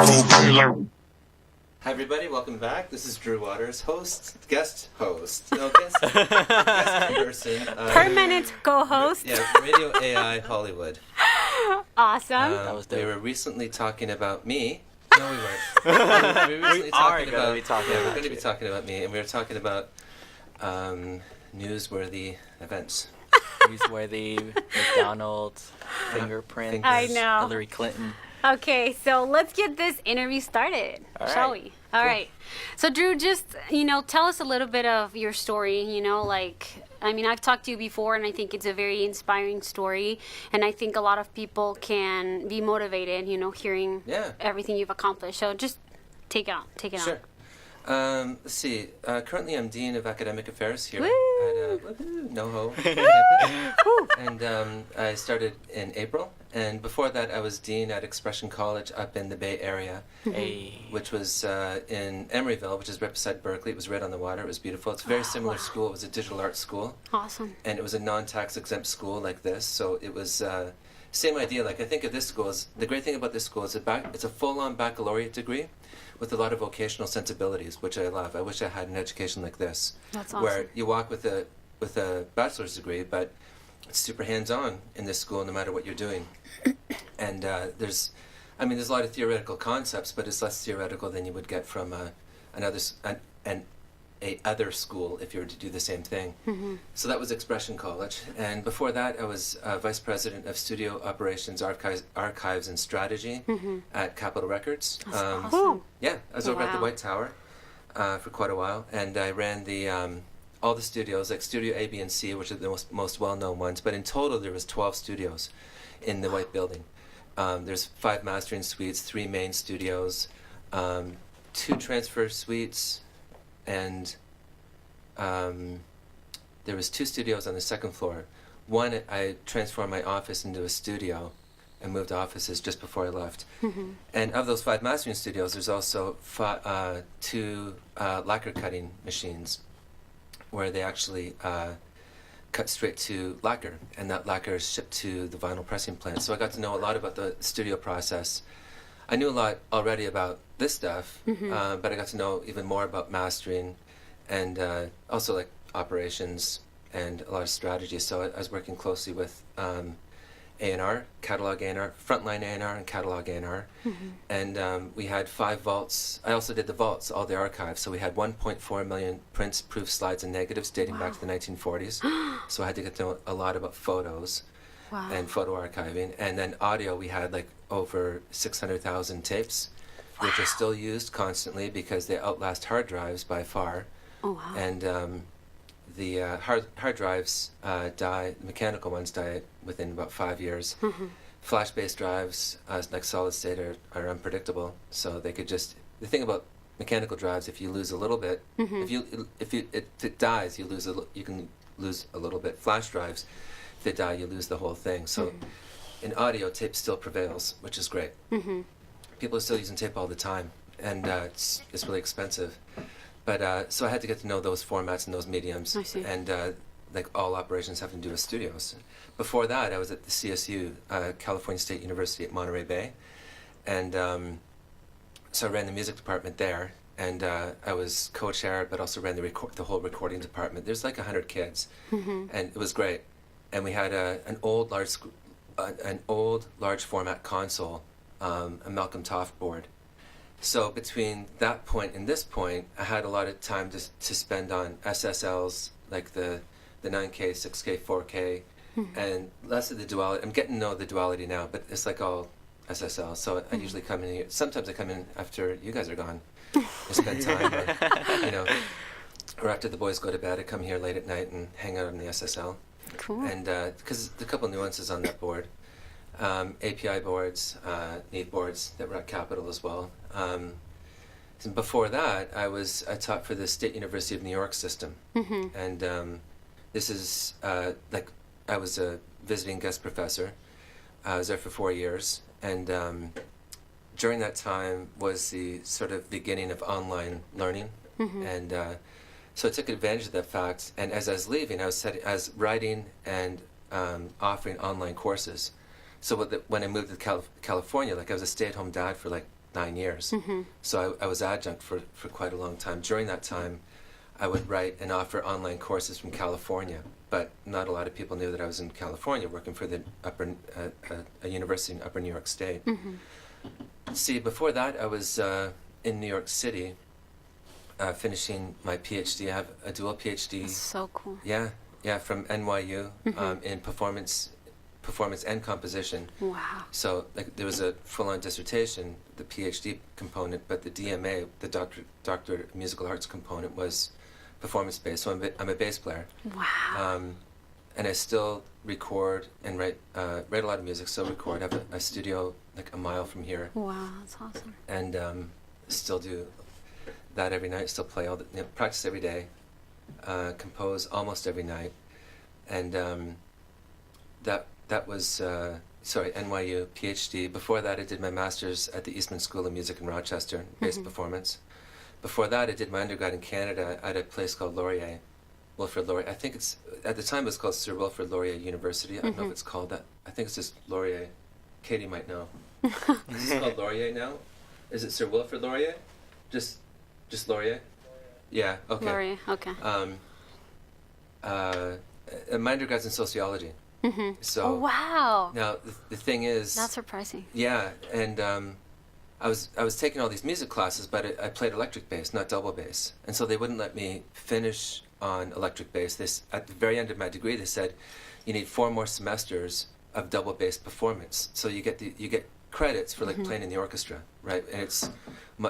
Hi everybody, welcome back. This is Drew Waters, guest person. Permanent co-host. Yeah, Radio AI Hollywood. Awesome. That was dope. We were recently talking about me. No, we weren't. we were We are going to be talking we're about going to be you. talking about me, and we were talking about newsworthy events. Newsworthy, McDonald's, fingerprints, I know. Hillary Clinton. Okay, so let's get this interview started, All shall right. we? All right. So Drew, just, tell us a little bit of your story, I've talked to you before and I think it's a very inspiring story, and I think a lot of people can be motivated, hearing everything you've accomplished. So just take it on. Sure. Let's see. Currently, I'm Dean of Academic Affairs here Woo! at Noho and I started in April. And before that, I was Dean at Expression College up in the Bay Area, which was in Emeryville, which is right beside Berkeley. It was right on the water. It was beautiful. It's a very similar school. It was a digital arts school. Awesome. And it was a non-tax exempt school like this. So it was same idea. Like I think of this school, the great thing about this school is it's a full-on baccalaureate degree with a lot of vocational sensibilities, which I love. I wish I had an education like this. That's awesome. Where you walk with a bachelor's degree, but it's super hands-on in this school no matter what you're doing. And there's a lot of theoretical concepts, but it's less theoretical than you would get from a other school if you were to do the same thing. Mm-hmm. So that was Expression College. And before that, I was Vice President of Studio Operations, Archives and Strategy at Capitol Records. That's awesome. Yeah, I was over at the Wow. White Tower for quite a while, and I ran all the studios, like Studio A, B, and C, which are the most well-known ones. But in total, there was 12 studios in the White Building. There's 5 mastering suites, 3 main studios, 2 transfer suites, and there was 2 studios on the second floor. One, I transformed my office into a studio and moved offices just before I left. Mm-hmm. And of those 5 mastering studios, there's also 2 lacquer cutting machines where they actually cut straight to lacquer, and that lacquer is shipped to the vinyl pressing plant. So I got to know a lot about the studio process. I knew a lot already about this stuff, but I got to know even more about mastering and also like operations and a lot of strategy. So I was working closely with A&R, catalog A&R, frontline A&R, and catalog A&R. And we had 5 vaults. I also did the vaults, all the archives. So we had 1.4 million prints, proofs, slides, and negatives dating back to the 1940s. So I had to get to know a lot about photos and photo archiving. And then audio, we had like over 600,000 tapes, which are still used constantly because they outlast hard drives by far. Oh, wow. And the hard drives die, the mechanical ones die within about 5 years. Flash-based drives, like solid state, are unpredictable. So they could just, the thing about mechanical drives, if you lose a little bit, if it dies, you can lose a little bit. Flash drives, if they die, you lose the whole thing. So in audio, tape still prevails, which is great. People are still using tape all the time, and it's really expensive. But so I had to get to know those formats and those mediums, I see. and like all operations have to do with studios. Before that, I was at the CSU, California State University at Monterey Bay, and so I ran the music department there, and I was co-chair, but also ran the whole recording department. There's like 100 kids, and it was great. And we had an old large format console, a Malcolm Toft board. So between that point and this point, I had a lot of time to spend on SSLs, like the 9K, 6K, 4K, and less of the duality. I'm getting to know the duality now, but it's like all SSL. So I usually come in here. Sometimes I come in after you guys are gone to spend time, or after the boys go to bed, I come here late at night and hang out on the SSL. Cool. And because there's a couple nuances on that board. API boards, need boards that were at Capitol as well. And before that, I taught for the State University of New York system. And this is like I was a visiting guest professor. I was there for 4 years, and during that time was the sort of beginning of online learning. And so I took advantage of that fact. And as I was leaving, I was writing and offering online courses. So when I moved to California, like I was a stay-at-home dad for like 9 years. So I was adjunct for quite a long time. During that time, I would write and offer online courses from California, but not a lot of people knew that I was in California working for the a university in Upper New York State. See, before that, I was in New York City finishing my PhD. I have a dual PhD. That's so cool. Yeah, from NYU in performance and composition. Wow. So like there was a full-on dissertation, the PhD component, but the DMA, the Doctorate of Musical Arts component, was performance-based. So I'm a bass player. Wow. And I still record and write a lot of music. Still record. I have a studio like a mile from here. Wow, that's awesome. And still do that every night. Still play practice every day. Compose almost every night. And that was NYU PhD. Before that, I did my master's at the Eastman School of Music in Rochester, bass performance. Before that, I did my undergrad in Canada at a place called Laurier, Wilfrid Laurier. I think it's, at the time it was called Sir Wilfrid Laurier University. I don't know if it's called that. I think it's just Laurier. Katie might know. Is it called Laurier now? Is it Sir Wilfrid Laurier? Just Laurier? Yeah, okay. Laurier, okay. My undergrad's in sociology. So oh, wow. now the thing is, That's surprising. yeah, and I was taking all these music classes, but I played electric bass, not double bass, and so they wouldn't let me finish on electric bass. At the very end of my degree, they said you need 4 more semesters of double bass performance, so you get credits for like playing in the orchestra, right? And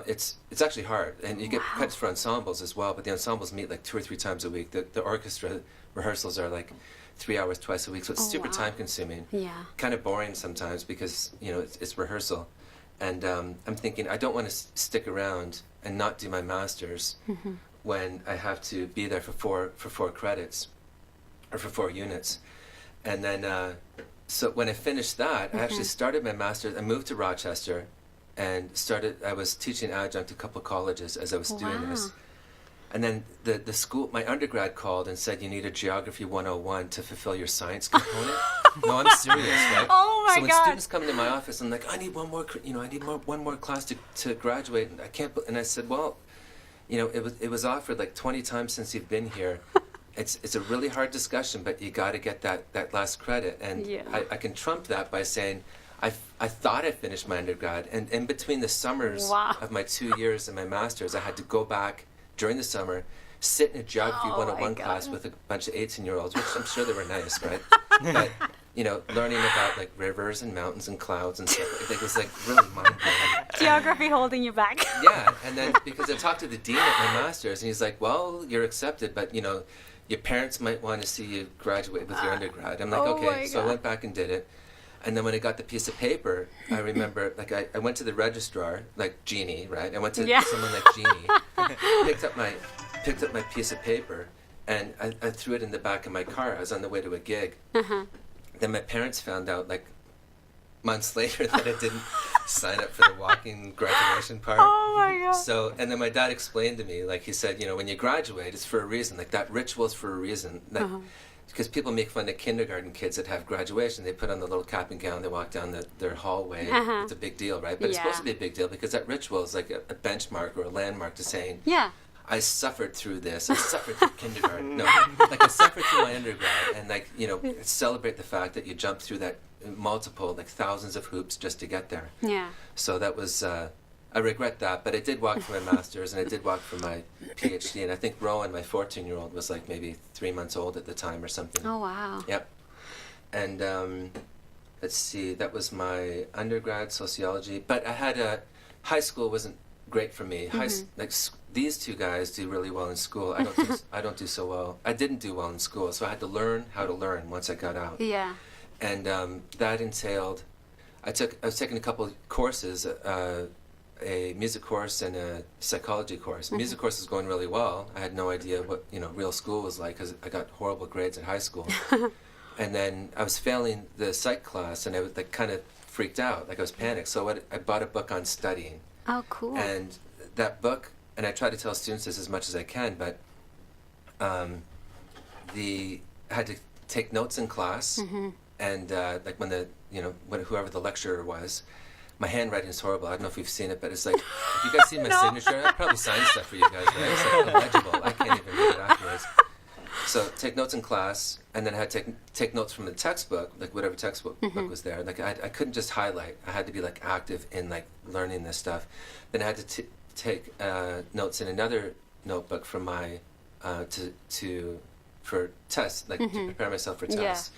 it's actually hard, and you get credits for ensembles as well. But the ensembles meet like 2 or 3 times a week. The orchestra rehearsals are like 3 hours twice a week, so it's super time consuming. Yeah. Kind of boring sometimes because it's rehearsal, and I'm thinking I don't want to stick around and not do my masters when I have to be there for 4 credits or for 4 units, and then so when I finished that, I actually started my master's. I moved to Rochester, and I was teaching adjunct a couple colleges as I was doing this. And then the school, my undergrad called and said, you need a Geography 101 to fulfill your science component. No, I'm serious, right? Oh my So when God. students come into my office, I'm like, I need one more, one more class to graduate. And I can't, and I said, well, it was offered like 20 times since you've been here. It's a really hard discussion, but you got to get that last credit. And I can trump that by saying, I thought I finished my undergrad, and in between the summers of my 2 years in my master's, I had to go back during the summer, sit in a Geography 101 class with a bunch of 18-year-olds, which I'm sure they were nice, right? But, learning about like rivers and mountains and clouds and stuff, it was like really mind-blowing. Geography holding you back. Yeah, and then because I talked to the dean at my master's, and he's like, well, you're accepted, but, your parents might want to see you graduate with your undergrad. I'm like, okay, so I went back and did it. And then when I got the piece of paper, I remember, like, I went to the registrar, like Jeannie, right? I went to someone like Jeannie, picked up my piece of paper, and I threw it in the back of my car. I was on the way to a gig. Then my parents found out, like, months later that I didn't sign up for the walking graduation part. Oh my God. So, and then my dad explained to me, like, he said, when you graduate, it's for a reason. Like, that ritual's for a reason. Like, because people make fun of kindergarten kids that have graduation. They put on the little cap and gown, they walk down their hallway. It's a big deal, right? But it's supposed to be a big deal because that ritual is like a benchmark or a landmark to saying, I suffered through this. I suffered through kindergarten. No, like I suffered through my undergrad, and like celebrate the fact that you jumped through that multiple, like thousands of hoops just to get there. Yeah. So that was. I regret that, but I did walk for my master's and I did walk for my PhD. And I think Rowan, my 14-year-old, was like maybe 3 months old at the time or something. Oh, wow. Yep. And let's see, that was my undergrad sociology. But I had high school wasn't great for me. These 2 guys do really well in school. I don't do so well. I didn't do well in school, so I had to learn how to learn once I got out. Yeah. And that entailed, I was taking a couple courses. A music course and a psychology course. Music course was going really well. I had no idea what real school was like because I got horrible grades in high school. And then I was failing the psych class, and I was like kind of freaked out, like I was panicked. So I bought a book on studying. Oh, cool. And that book, and I try to tell students this as much as I can, but I had to take notes in class, and like when whoever the lecturer was. my handwriting is horrible. I don't know if you've seen it, but it's like, if you guys see my signature, I probably signed stuff for you guys, right? It's like illegible. I can't even read it afterwards. So take notes in class, and then I had to take notes from the textbook, like whatever textbook book was there. Like I couldn't just highlight. I had to be like active in like learning this stuff. Then I had to take notes in another notebook from my for tests, like to prepare myself for tests.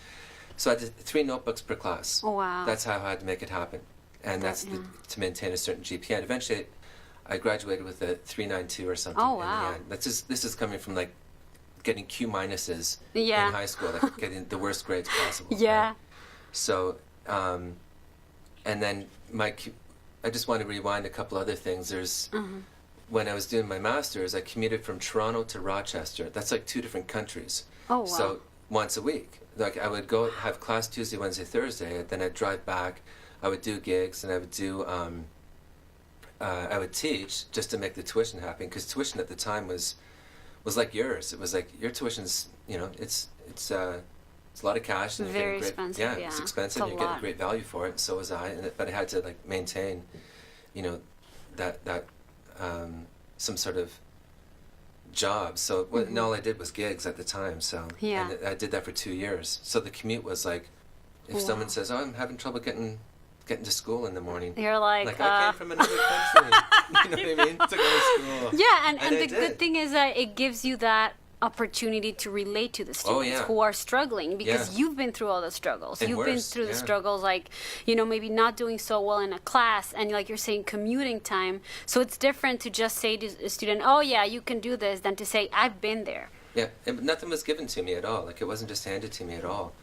So I did 3 notebooks per class. Oh, wow. That's how I had to make it happen, and that's to maintain a certain GPA. And eventually, I graduated with a 3.92 or something. Oh, wow. In the end. This is coming from like getting Q minuses in Yeah. high school, like getting the worst grades possible. Yeah. Right? So, and then I just want to rewind a couple other things. There's when I was doing my master's, I commuted from Toronto to Rochester. That's like 2 different countries. Oh, wow. So once a week, like I would go have class Tuesday, Wednesday, Thursday, and then I'd drive back. I would do gigs, and I would do I would teach just to make the tuition happen, because tuition at the time was like yours. It was like your tuition's, you know, it's a lot of cash, and Very you're getting expensive, great, yeah. it's expensive, It's a and you're getting lot. great value for it, and so was I. But I had to like maintain, you know, that some sort of job. So and all I did was gigs at the time. So Yeah. and I did that for 2 years. So the commute was like, if someone says, "Oh, I'm having trouble getting to school in the morning," You're like, I came from another country. You know what I mean? To go to school. yeah, and I the good did. thing is that it gives you that opportunity to relate to the students yeah. who are struggling, because Yeah. you've been through all the struggles. And You've been worse, through the yeah. struggles, like, you know, maybe not doing so well in a class, and like you're saying, commuting time. So it's different to just say to a student, "Oh yeah, you can do this," than to say, "I've been there." Yeah, and nothing was given to me at all. Like, it wasn't just handed to me at all.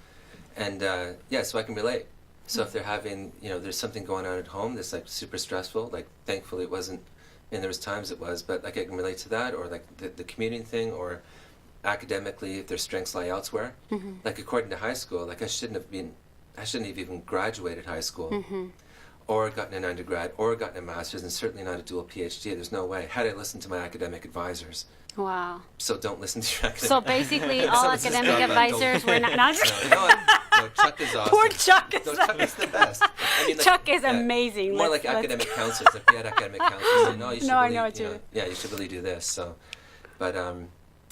And so I can relate. So if they're having, you know, there's something going on at home that's like super stressful, like thankfully it wasn't, and there was times it was, but like I can relate to that, or like the commuting thing, or academically if their strengths lie elsewhere. Like according to high school, like I shouldn't have even graduated high school, or gotten an undergrad, or gotten a master's, and certainly not a dual PhD. There's no way. Had I listened to my academic advisors. Wow. So don't listen to your academic. So basically, all Someone says, academic "No, no, advisors were not. No, Chuck is awesome. Poor Chuck is. No, Chuck is the best. I mean, like, Chuck is amazing. More Let's- like academic counselors. If we had academic counselors, say, no, you should No, I really, know what you know, mean. yeah, you should really do this. So, but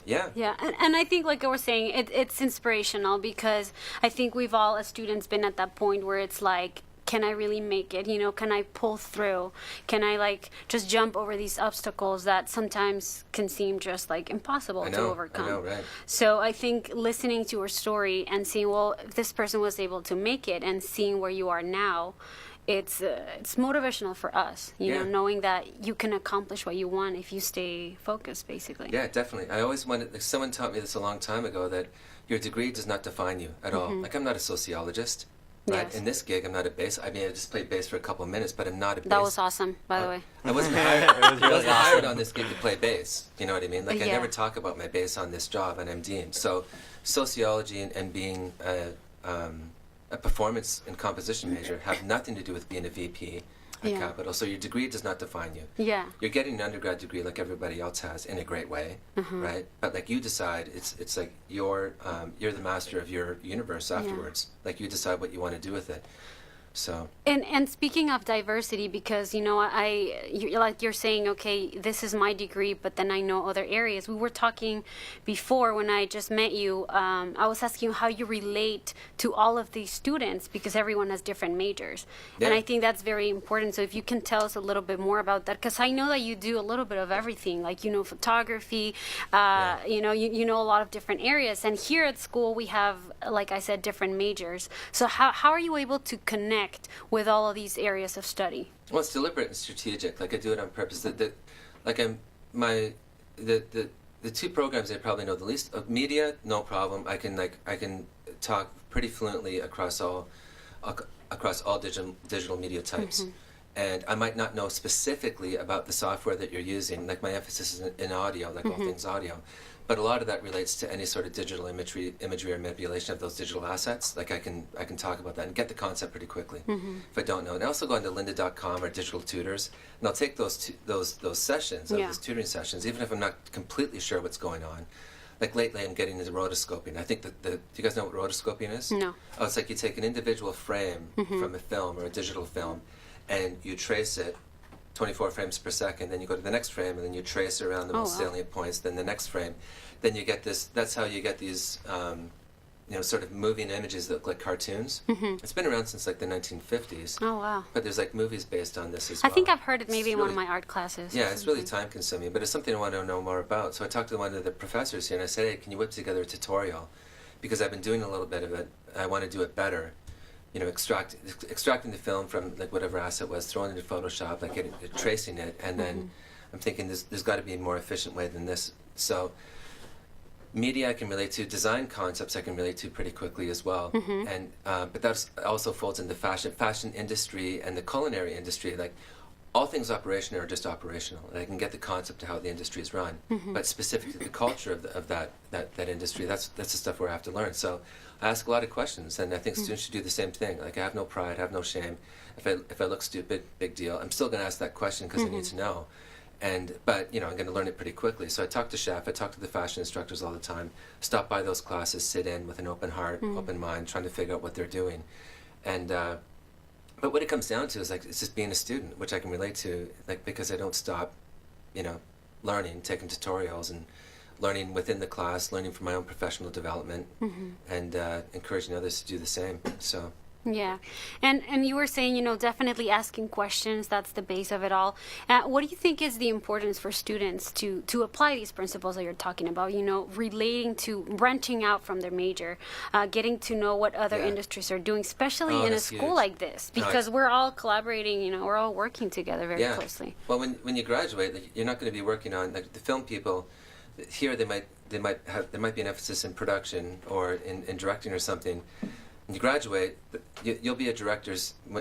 yeah. Yeah, and I think, like I was saying, it's inspirational, because I think we've all, as students, been at that point where it's like, can I really make it? You know, can I pull through? Can I like just jump over these obstacles that sometimes can seem just like impossible to overcome? I know, right? So I think listening to her story and seeing, well, if this person was able to make it, and seeing where you are now, it's motivational for us, you know, knowing that you can accomplish what you want if you stay focused, basically. Yeah, definitely. I always wanted, like, someone taught me this a long time ago, that your degree does not define you at all. Like, I'm not a sociologist. Right? Yes. In this gig, I'm not a bass. I mean, I just played bass for a couple of minutes, but I'm not a bass. That was awesome, by the way. I wasn't hired. It was I really wasn't hired awesome. on this gig to play bass. You know what I mean? Like, I Yeah. never talk about my bass on this job, and I'm dean. So, sociology and being a performance and composition major have nothing to do with being a VP at Yeah. Capital. So your degree does not define you. Yeah. You're getting an undergrad degree like everybody else has, in a great way, right? But like, you decide, it's like you're the master of your universe afterwards. Like, you decide what you want to do with it. So. And speaking of diversity, because, you know, like you're saying, okay, this is my degree, but then I know other areas. We were talking before, when I just met you, I was asking you how you relate to all of these students, because everyone has different majors. Yeah. And I think that's very important. So if you can tell us a little bit more about that, because I know that you do a little bit of everything, like, you know, photography, you know, you know a lot of different areas. And here at school, we have, like I said, different majors. So how are you able to connect with all of these areas of study? Well, it's deliberate and strategic. Like, I do it on purpose. The two programs I probably know the least. Media, no problem. I can talk pretty fluently across all digital media types. And I might not know specifically about the software that you're using. Like, my emphasis is in audio, like all things audio. But a lot of that relates to any sort of digital imagery or manipulation of those digital assets. Like, I can talk about that and get the concept pretty quickly if I don't know. And I also go into lynda.com or digital tutors, and I'll take those sessions, those tutoring sessions, even if I'm not completely sure what's going on. Like, lately I'm getting into rotoscoping. I think do you guys know what rotoscoping is? No. Oh, it's like you take an individual frame from a film or a digital film, and you trace it 24 frames per second, then you go to the next frame, and then you trace around the most salient points, then the next frame. Then you get this, that's how you get these, sort of moving images that look like cartoons. It's been around since like the 1950s. Oh, wow. But there's like movies based on this as I well. think I've heard it maybe It's in one of really- my art classes. Yeah, it's really time consuming, but it's something I want to know more about. So I talked to one of the professors here and I said, hey, can you whip together a tutorial? Because I've been doing a little bit of it. I want to do it better. Extracting the film from like whatever asset was, throwing it into Photoshop, like tracing it, and then I'm thinking there's got to be a more efficient way than this. So media I can relate to, design concepts I can relate to pretty quickly as well, and but that also folds into fashion industry and the culinary industry. Like all things operational are just operational, and I can get the concept of how the industry is run, but specifically the culture of that industry, that's the stuff where I have to learn. So I ask a lot of questions, and I think students should do the same thing. Like I have no pride, I have no shame. If I look stupid, big deal. I'm still going to ask that question because I need to know. But I'm going to learn it pretty quickly. So I talk to chef, I talk to the fashion instructors all the time, stop by those classes, sit in with an open heart, open mind, trying to figure out what they're doing. And but what it comes down to is like it's just being a student, which I can relate to, like because I don't stop, learning, taking tutorials and learning within the class, learning from my own professional development, and encouraging others to do the same. So. Yeah, and you were saying, definitely asking questions, that's the base of it all. What do you think is the importance for students to apply these principles that you're talking about, relating to branching out from their major, getting to know what other industries are doing, especially in a school huge. like this, because we're all collaborating, we're all working together very closely. Well, when you graduate, like, you're not going to be working on, like the film people, here there might be an emphasis in production or in directing or something. When you graduate, you'll be a director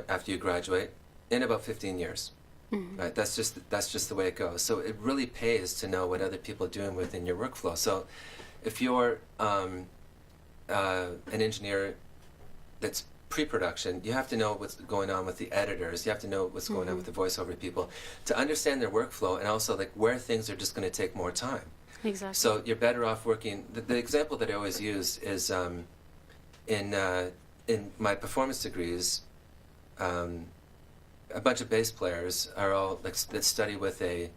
after you graduate in about 15 years. Right? That's just the way it goes. So it really pays to know what other people are doing within your workflow. So if you're an engineer that's pre-production, you have to know what's going on with the editors. You have to know what's going on with the voiceover people to understand their workflow, and also like where things are just going to take more time. Exactly. So you're better off working. The example that I always use is in my performance degrees, a bunch of bass players are all like that study with an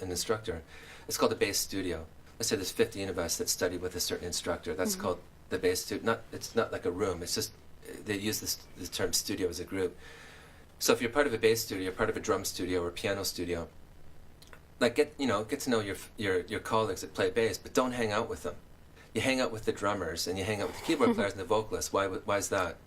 instructor. It's called a bass studio. Let's say there's 15 of us that study with a certain instructor. That's called the bass studio. It's not like a room. It's just they use the term studio as a group. So if you're part of a bass studio, you're part of a drum studio or a piano studio. Like get to know your colleagues that play bass, but don't hang out with them. You hang out with the drummers and you hang out with the keyboard players and the vocalists. Why is that?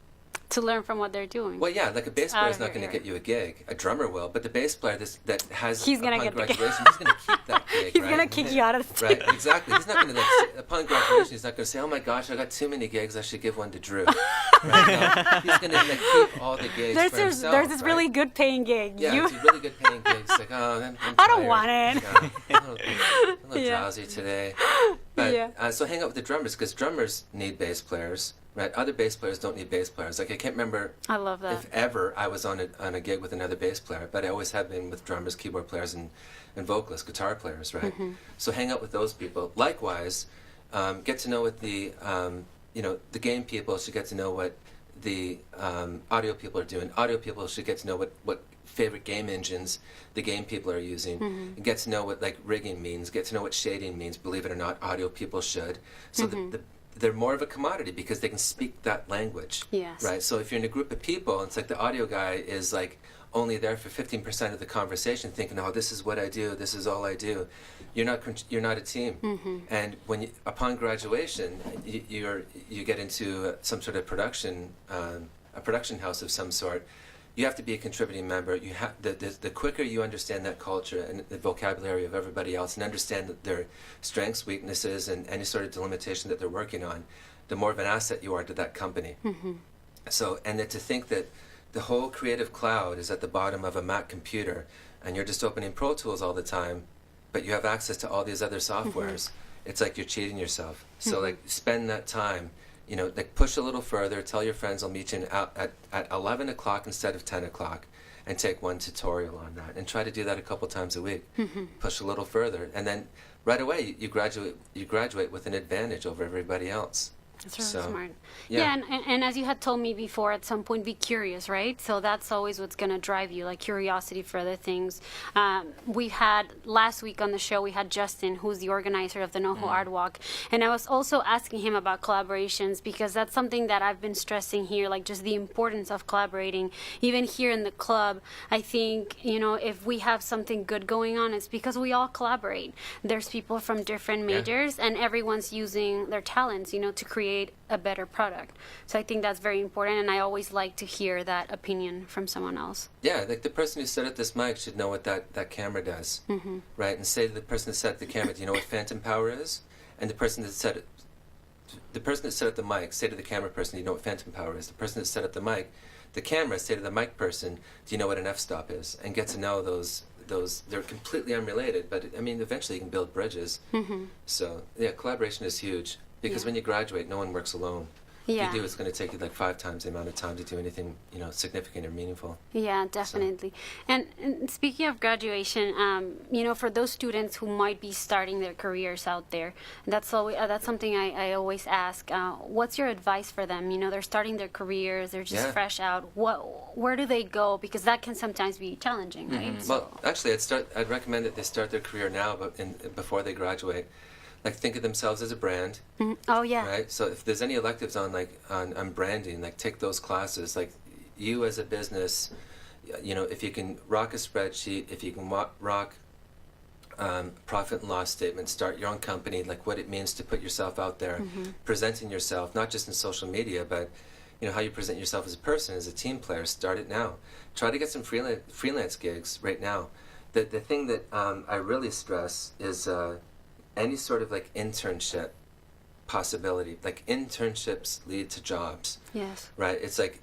To learn from what they're doing. Well, yeah, like a bass player is not going to get you a gig. A drummer will, but the bass player that has He's gonna upon get the gig. graduation, he's going to keep that gig. He's right? going to kick you out of the Right, studio. exactly. He's not going to upon graduation. He's not going to say, "Oh my gosh, I got too many gigs. I should give one to Drew." Right? No, he's going to keep all the gigs for himself. There's this right? really good paying gig. Yeah, it's really good paying gigs. Like, oh, I'm I don't tired. want it. Yeah, I'm a little Yeah. drowsy today. But so hang out with the drummers because drummers need bass players. Right, other bass players don't need bass players. Like I can't remember I love that. if ever I was on a gig with another bass player, but I always have been with drummers, keyboard players, and vocalists, guitar players. Right. So hang out with those people. Likewise, get to know what the the game people should get to know what the audio people are doing. Audio people should get to know what favorite game engines the game people are using. Get to know what like rigging means. Get to know what shading means. Believe it or not, audio people should. So they're more of a commodity because they can speak that language. Yes. Right. So if you're in a group of people, it's like the audio guy is like only there for 15% of the conversation, thinking, "Oh, this is what I do. This is all I do." You're not a team. And when upon graduation, you get into some sort of production, a production house of some sort. You have to be a contributing member. You have the quicker you understand that culture and the vocabulary of everybody else, and understand their strengths, weaknesses, and any sort of delimitation that they're working on, the more of an asset you are to that company. So, and then to think that the whole creative cloud is at the bottom of a Mac computer, and you're just opening Pro Tools all the time, but you have access to all these other softwares. It's like you're cheating yourself. So, like, spend that time. Like push a little further, tell your friends I'll meet you at 11 o'clock instead of 10 o'clock and take one tutorial on that. And try to do that a couple times a week. Push a little further. And then right away you graduate with an advantage over everybody else. That's really So, smart. yeah. Yeah, and as you had told me before, at some point, be curious, right? So that's always what's going to drive you, like curiosity for other things. We had last week on the show, we had Justin, who's the organizer of the Noho Art Walk, and I was also asking him about collaborations because that's something that I've been stressing here, like just the importance of collaborating. Even here in the club, I think, you know, if we have something good going on, it's because we all collaborate. There's people from different majors, and everyone's using their talents, you know, to create a better product. So I think that's very important, and I always like to hear that opinion from someone else. Yeah, like the person who set up this mic should know what that camera does, right? And say to the person that set up the camera, do you know what phantom power is? And the person that set up the mic, say to the camera person, do you know what phantom power is? The person that set up the mic, the camera, say to the mic person, do you know what an f-stop is? And get to know those. They're completely unrelated, but I mean, eventually you can build bridges. So yeah, collaboration is huge. Because when you graduate, no one works alone. Yeah. If you do, it's going to take you like 5 times the amount of time to do anything, you know, significant or meaningful. Yeah, definitely. And speaking of graduation, you know, for those students who might be starting their careers out there, that's something I always ask. What's your advice for them? You know, they're starting their careers, they're just fresh out. Where do they go? Because that can sometimes be challenging, right? So. Well, actually, I'd recommend that they start their career now, but before they graduate. Like, think of themselves as a brand. Oh yeah. Right. So if there's any electives on branding, like take those classes. Like you as a business, you know, if you can rock a spreadsheet, if you can rock profit and loss statement, start your own company, like what it means to put yourself out there, presenting yourself, not just in social media, but you know how you present yourself as a person, as a team player. Start it now. Try to get some freelance gigs right now. The thing that I really stress is any sort of like internship possibility. Like internships lead to jobs. Yes. Right. It's like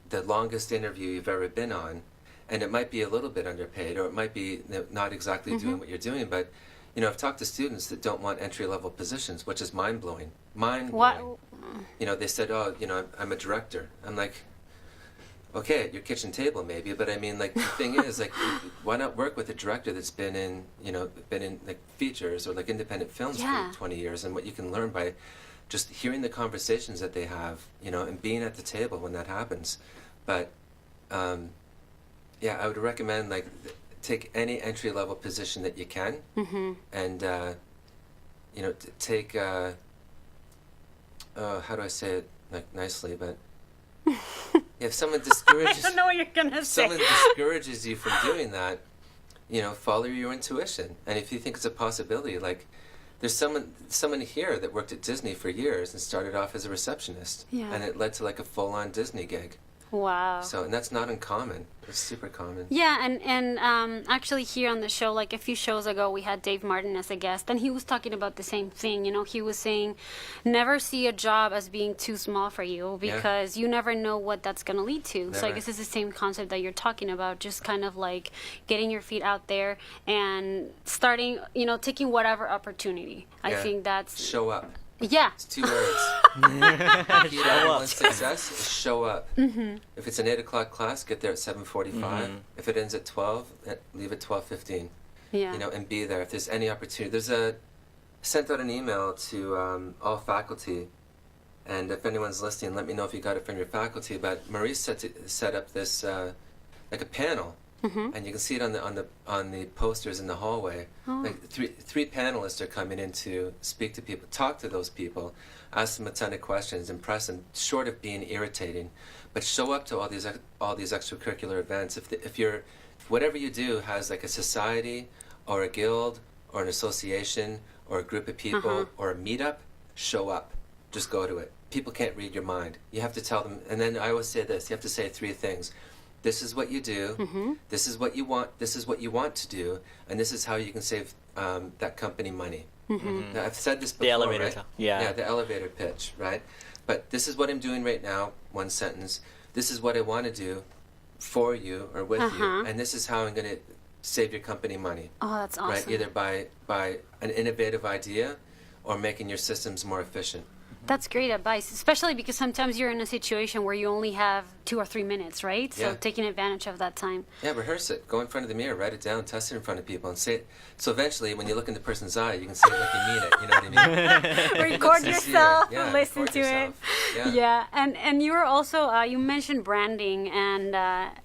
the longest interview you've ever been on, and it might be a little bit underpaid, or it might be not exactly doing what you're doing. But you know, I've talked to students that don't want entry-level positions, which is mind-blowing. Mind-blowing. What? You know, they said, "Oh, you know, I'm a director." I'm like, okay, at your kitchen table maybe, but I mean, like, the thing is, like, why not work with a director that's been in like features or like independent films for 20 years, and what you can learn by just hearing the conversations that they have, you know, and being at the table when that happens. But yeah, I would recommend like take any entry level position that you can, and you know, take how do I say it like nicely, but. If someone discourages, I don't know what you're gonna say. Someone discourages you from doing that, you know, follow your intuition. And if you think it's a possibility, like there's someone here that worked at Disney for years and started off as a receptionist, and it led to like a full-on Disney gig. Wow. So, and that's not uncommon. It's super common. Yeah, and actually here on the show, like a few shows ago, we had Dave Martin as a guest, and he was talking about the same thing. You know, he was saying, never see a job as being too small for you, because you never know what that's going to lead to. Never. So I guess it's the same concept that you're talking about, just kind of like getting your feet out there and starting, you know, taking whatever opportunity. I think that's... Show up. Yeah. It's 2 words. Key to everyone's success is show up. If it's an 8 o'clock class, get there at 7:45. If it ends at 12, leave at 12:15. Yeah. You know, and be there. If there's any opportunity, sent out an email to all faculty, and if anyone's listening, let me know if you got it from your faculty. But Maurice set up this like a panel. And you can see it on the posters in the hallway. Like three panelists are coming in to speak to people, talk to those people, ask them a ton of questions, impress them, short of being irritating, but show up to all these extracurricular events. If whatever you do has like a society or a guild or an association or a group of people or a meetup, show up. Just go to it. People can't read your mind. You have to tell them. And then I always say this: you have to say 3 things. This is what you do. This is what you want. This is what you want to do, and this is how you can save that company money. Now, I've said this before, the elevator, right? yeah, the elevator pitch, right? But this is what I'm doing right now. 1 sentence. This is what I want to do for you or with you, and this is how I'm going to save your company money. Oh, that's awesome. Right? Either by an innovative idea or making your systems more efficient. That's great advice, especially because sometimes you're in a situation where you only have 2 or 3 minutes, right? So Yeah. taking advantage of that time. Yeah, rehearse it. Go in front of the mirror, write it down, test it in front of people, and say it. So eventually, when you look in the person's eye, you can say it like you mean it. You know what I mean? Record Sincere. yourself, Yeah, listen record to yourself. it. Yeah. And you were also you mentioned branding, and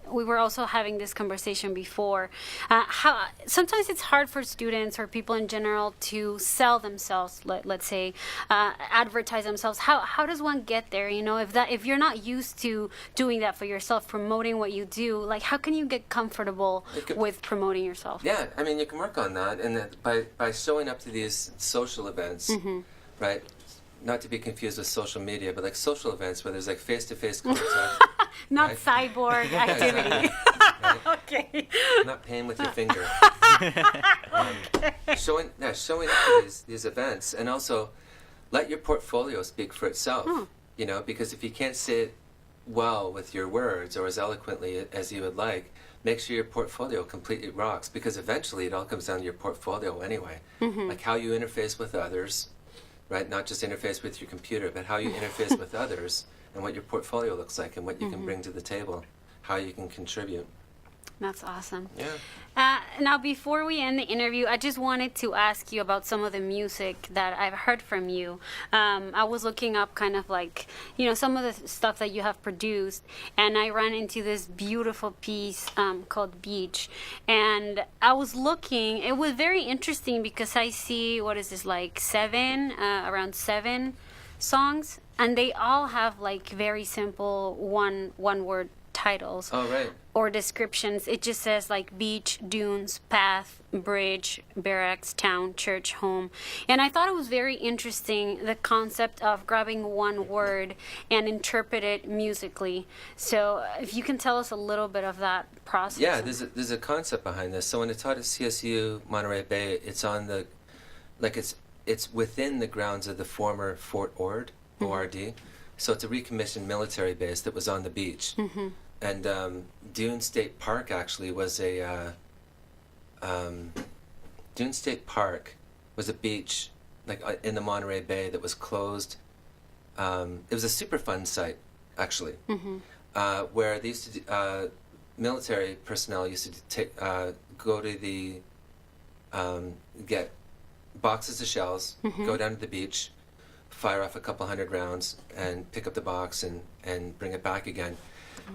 we were also having this conversation before. How sometimes it's hard for students or people in general to sell themselves. Let's say advertise themselves. How does one get there? You know, if you're not used to doing that for yourself, promoting what you do, like how can you get comfortable with promoting yourself? Yeah, I mean, you can work on that, and that by showing up to these social events, right? Not to be confused with social media, but like social events where there's like face-to-face contact. Not right? cyborg Yeah, activity. exactly. Right? Okay. Not paying with your finger. Showing up to these events, and also let your portfolio speak for itself. You know, because if you can't say it well with your words or as eloquently as you would like, make sure your portfolio completely rocks, because eventually it all comes down to your portfolio anyway. Like how you interface with others, right? Not just interface with your computer, but how you interface with others, and what your portfolio looks like, and what you can bring to the table, how you can contribute. That's awesome. Yeah. Now, before we end the interview, I just wanted to ask you about some of the music that I've heard from you. I was looking up kind of like, you know, some of the stuff that you have produced, and I ran into this beautiful piece called Beach. And I was looking, it was very interesting because I see, what is this, like around seven songs, and they all have like very simple one word titles. Oh, right. Or descriptions. It just says like beach, dunes, path, bridge, barracks, town, church, home. And I thought it was very interesting, the concept of grabbing one word and interpret it musically. So if you can tell us a little bit of that process. Yeah, there's a concept behind this. So when it's taught at CSU Monterey Bay, it's on the, like it's within the grounds of the former Fort Ord, ORD. So it's a recommissioned military base that was on the beach. And Dune State Park actually was Dune State Park was a beach like in the Monterey Bay that was closed. It was a Superfund site actually, where they used to military personnel used to go to the get boxes of shells, go down to the beach, fire off a couple hundred rounds, and pick up the box and bring it back again.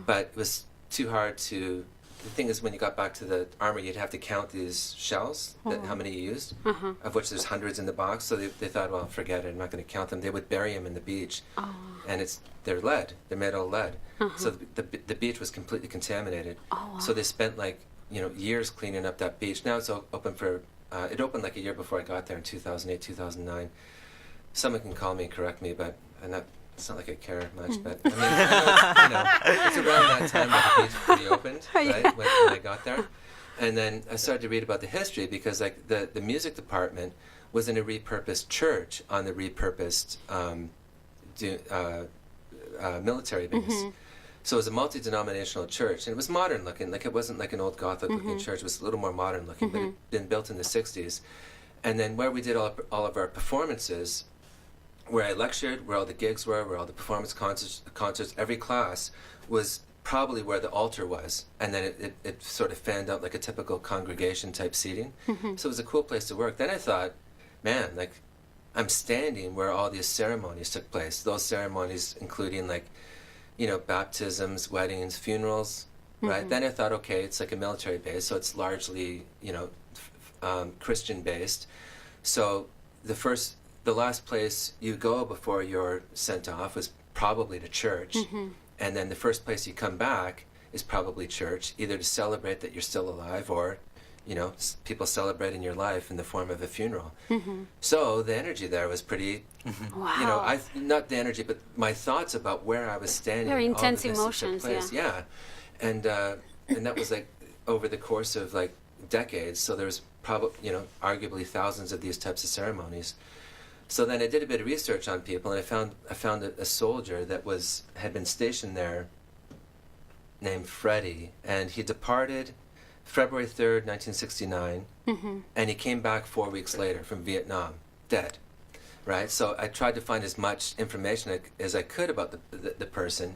But it was too hard to. The thing is, when you got back to the army, you'd have to count these shells, how many you used, of which there's hundreds in the box. So they thought, well, forget it, I'm not going to count them. They would bury them in the beach, and they're lead. They're made out of lead. So the beach was completely contaminated. So they spent years cleaning up that beach. Now it's open for. It opened like a year before I got there in 2008, 2009. Someone can call me and correct me, but it's not like I care much, but I mean, it's around that time that the beach reopened, right, when I got there. And then I started to read about the history, because like the music department was in a repurposed church on the repurposed military base. So it was a multi-denominational church, and it was modern looking. Like it wasn't like an old Gothic looking church. It was a little more modern looking, but it had been built in the 60s. And then where we did all of our performances, where I lectured, where all the gigs were, where all the performance concerts, every class was probably where the altar was. And then it sort of fanned out like a typical congregation type seating. So it was a cool place to work. Then I thought, man, like I'm standing where all these ceremonies took place. Those ceremonies including like, baptisms, weddings, funerals, right? Then I thought, okay, it's like a military base, so it's largely, Christian based. So the last place you go before you're sent off was probably to church. And then the first place you come back is probably church, either to celebrate that you're still alive, or, people celebrating your life in the form of a funeral. So the energy there was pretty, Wow. not the energy, but my thoughts about where I was standing. Very all intense of this that took emotions, place. Yeah. And that was like over the course of like decades. So there's probably, arguably thousands of these types of ceremonies. So then I did a bit of research on people, and I found a soldier that had been stationed there named Freddie, and he departed February 3rd, 1969, and he came back 4 weeks later from Vietnam, dead. right? So I tried to find as much information as I could about the person,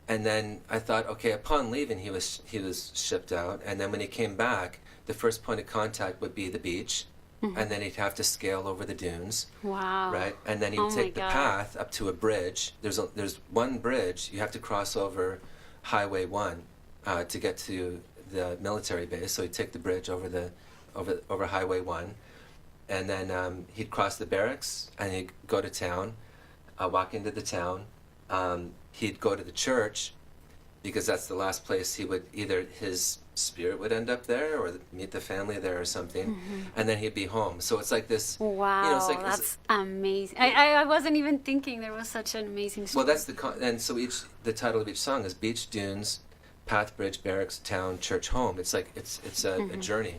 and then I thought, okay, upon leaving, he was shipped out, and then when he came back, the first point of contact would be the beach, and then he'd have to scale over the dunes, Wow. right? And then he'd Oh my take the God. path up to a bridge. There's one bridge you have to cross over Highway 1 to get to the military base. So he'd take the bridge over Highway 1, and then he'd cross the barracks and he'd go to town, walk into the town. He'd go to the church because that's the last place he would either his spirit would end up there or meet the family there or something, and then he'd be home. So it's like this. Wow, You know, it's like that's amazing. I wasn't even thinking there was such an amazing story. Well, that's and so the title of each song is Beach, Dunes, Path, Bridge, Barracks, Town, Church, Home. It's like it's a journey.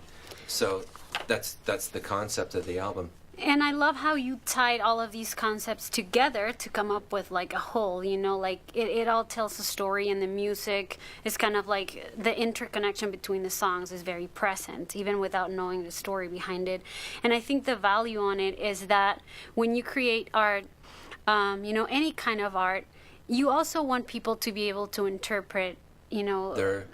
So that's the concept of the album. And I love how you tied all of these concepts together to come up with like a whole, you know, like it all tells a story, and the music is kind of like the interconnection between the songs is very present, even without knowing the story behind it. And I think the value on it is that when you create art, you know, any kind of art, you also want people to be able to interpret, you know, to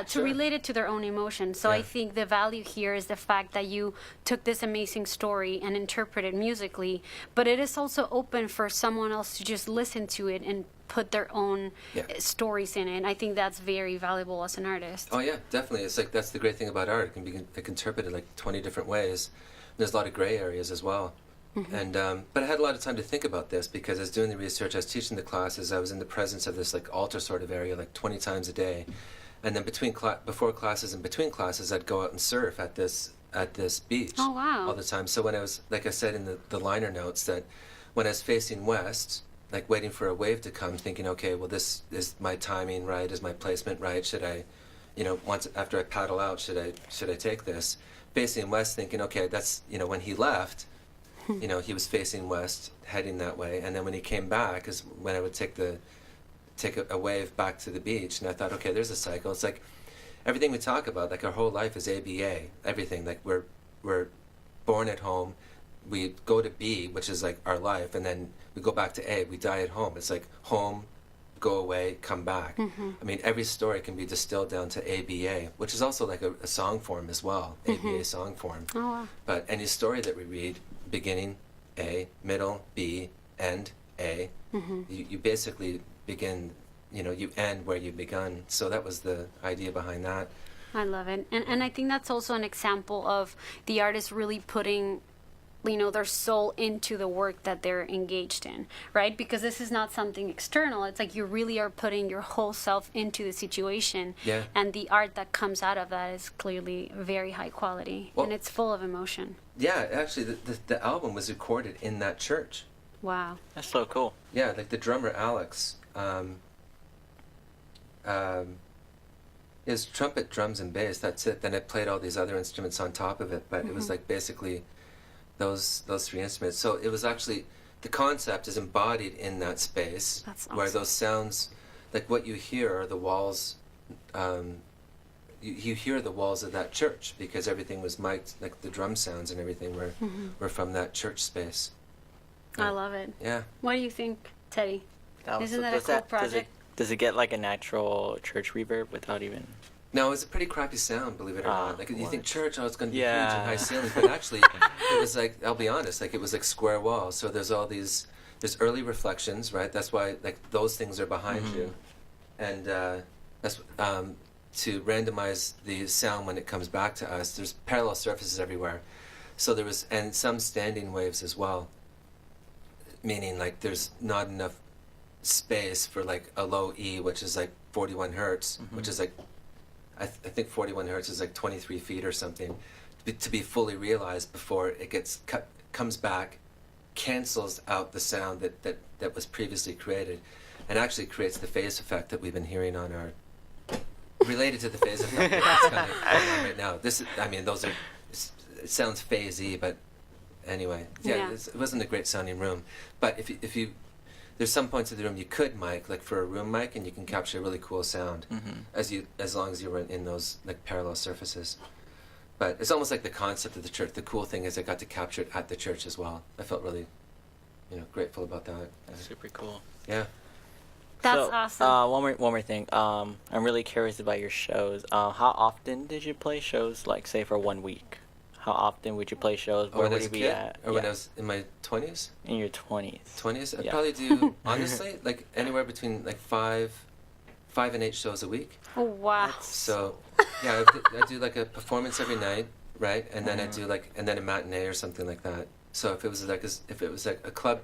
Sure. relate it to their own emotions. So Yeah. I think the value here is the fact that you took this amazing story and interpreted musically, but it is also open for someone else to just listen to it and put their own stories in it. And I think that's very valuable as an artist. Oh yeah, definitely. It's like that's the great thing about art. It can be interpreted like 20 different ways. There's a lot of gray areas as well. And but I had a lot of time to think about this because I was doing the research, I was teaching the classes, I was in the presence of this like altar sort of area like 20 times a day. And then before classes and between classes, I'd go out and surf at this beach Oh, wow. all the time. So when I was, like I said in the liner notes, that when I was facing west, like waiting for a wave to come, thinking, okay, well, this is my timing right? Is my placement right? Should I, you know, once after I paddle out, should I take this? Facing west, thinking, okay, that's, you know, when he left, you know, he was facing west, heading that way, and then when he came back is when I would take a wave back to the beach. And I thought, okay, there's a cycle. It's like everything we talk about, like our whole life is ABA, everything. Like we're born at home, we go to B, which is like our life, and then we go back to A, we die at home. It's like home, go away, come back. I mean, every story can be distilled down to ABA, which is also like a song form as well, ABA song form. Oh, wow. But any story that we read, beginning A, middle B, end A, you basically begin, you know, you end where you begun. So that was the idea behind that. I love it. And I think that's also an example of the artist really putting, you know, their soul into the work that they're engaged in, right? Because this is not something external. It's like you really are putting your whole self into the situation. Yeah. And the art that comes out of that is clearly very high quality. Well, and it's full of emotion. Yeah, actually, the album was recorded in that church. Wow. That's so cool. Yeah, like the drummer Alex, is trumpet, drums, and bass. That's it. Then I played all these other instruments on top of it, but it was like basically those three instruments. So it was actually, the concept is embodied in that space. That's where awesome. those sounds, like what you hear are the walls. You hear the walls of that church because everything was mic'd, like the drum sounds and everything were from that church space. I love it. Yeah. What do you think, Teddy? Now, Isn't so that a does cool does project? Does it get like a natural church reverb without even? No, it was a pretty crappy sound, believe it or not. Like you what? think church, oh, it's going to be Yeah. huge and high ceilings, but actually, it was like, I'll be honest, like it was like square walls. So there's there's early reflections, right? That's why like those things are behind you, and that's to randomize the sound when it comes back to us. There's parallel surfaces everywhere, so there was, and some standing waves as well. Meaning like there's not enough space for like a low E, which is like 41 hertz, which is like, I think 41 hertz is like 23 feet or something, to be fully realized before it gets comes back, cancels out the sound that was previously created, and actually creates the phase effect that we've been hearing on our, related to the phase effect that's kind of going on right now. This, I mean, those are, it sounds phasey, but anyway, Yeah. it wasn't a great sounding room. But if you there's some points of the room you could mic, like for a room mic, and you can capture a really cool sound as long as you were in those like parallel surfaces. But it's almost like the concept of the church. The cool thing is I got to capture it at the church as well. I felt really grateful about that. Super cool. Yeah. That's So, awesome. one more thing. I'm really curious about your shows. How often did you play shows? Like, say for 1 week. How often would you play shows? Or Where when I would was you a be kid? at? Or when I was in my 20s? In your 20s. 20s? I'd Yeah. probably do, honestly, like anywhere between like 5 and 8 shows a week. Oh, wow. So, yeah, I do like a performance every night, right? And then I do like, and then a matinee or something like that. So if it was like a club,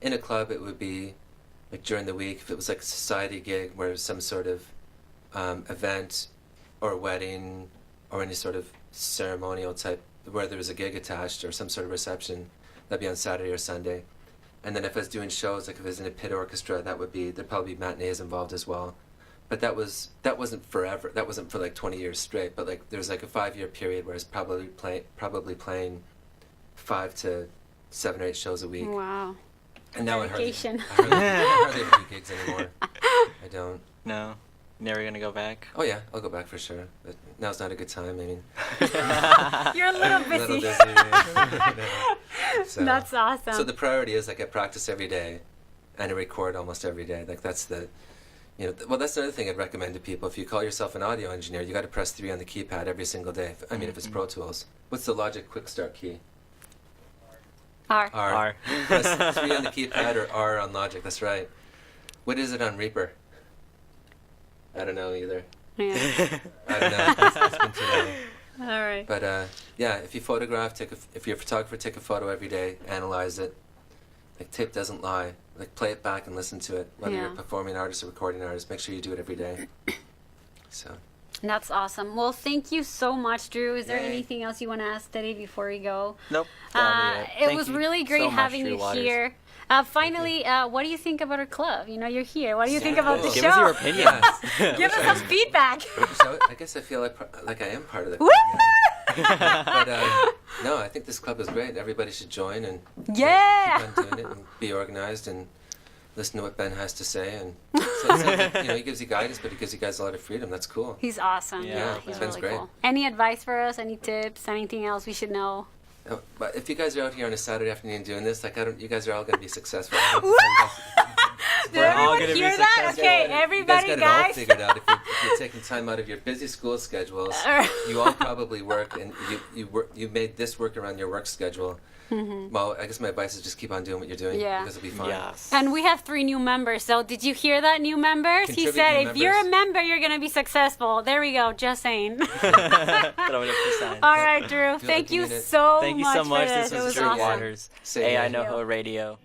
in a club, it would be like during the week. If it was like a society gig where it was some sort of event or a wedding or any sort of ceremonial type, where there was a gig attached or some sort of reception, that'd be on Saturday or Sunday. And then if I was doing shows, like if it was in a pit orchestra, there'd probably be matinees involved as well. But that wasn't forever. That wasn't for like 20 years straight. But like there's like a 5-year period where I was probably playing 5 to 7 or 8 shows a week. Wow. And now I Dedication. hardly ever do gigs anymore. I don't. No? Never gonna go back? Oh yeah, I'll go back for sure. But now's not a good time. I mean, You're a little a little busy. busy. So, That's awesome. So the priority is like I practice every day, and I record almost every day. Like that's the, well, that's another thing I'd recommend to people. If you call yourself an audio engineer, you got to press 3 on the keypad every single day. I mean, if it's Pro Tools. What's the Logic Quick Start key? R. R. Press 3 on the keypad or R on Logic. That's right. What is it on Reaper? I don't know either. Yeah. I don't know. It's been too long. All right. But yeah, if you photograph, if you're a photographer, take a photo every day, analyze it. Like tape doesn't lie. Like play it back and listen to it. Whether you're a Yeah. performing artist or recording artist, make sure you do it every day. So. That's awesome. Well, thank you so much, Drew. Is there Yay. anything else you want to ask Teddy before we go? Nope. It Thank was you really great so much, having Drew you Waters. here. Finally, what do you think about our club? You're here. What do you think about the Give show? Give us your opinion. Yes. Give us some feedback. So I guess I feel like I am part of the Woo! club now. But no, I think this club is great. Everybody should join and Yeah. keep on doing it and be organized and listen to what Ben has to say. And so, he gives you guidance, but he gives you guys a lot of freedom. That's cool. He's awesome. Yeah, Yeah, he's Ben's really great. cool. Any advice for us? Any tips? Anything else we should know? No, but if you guys are out here on a Saturday afternoon doing this, you guys are all going to be successful. Did We're all everyone gonna be hear that? successful. Okay, everybody, you guys got it all guys. figured out. If you're taking time out of your busy school schedules, you all probably work, and you made this work around your work schedule. Well, I guess my advice is just keep on doing what you're doing. Yeah. Because it'll be fine. Yes. And we have 3 new members. So did you hear that, new members? He Contribute said, new if you're a members. member, you're going to be successful. There we go. Just saying. Throw it up for signs. All right, Drew. like Thank you you mean it. so much Thank you so much. for this. This it was was Drew awesome. Waters, Say AI yeah. Noho Radio.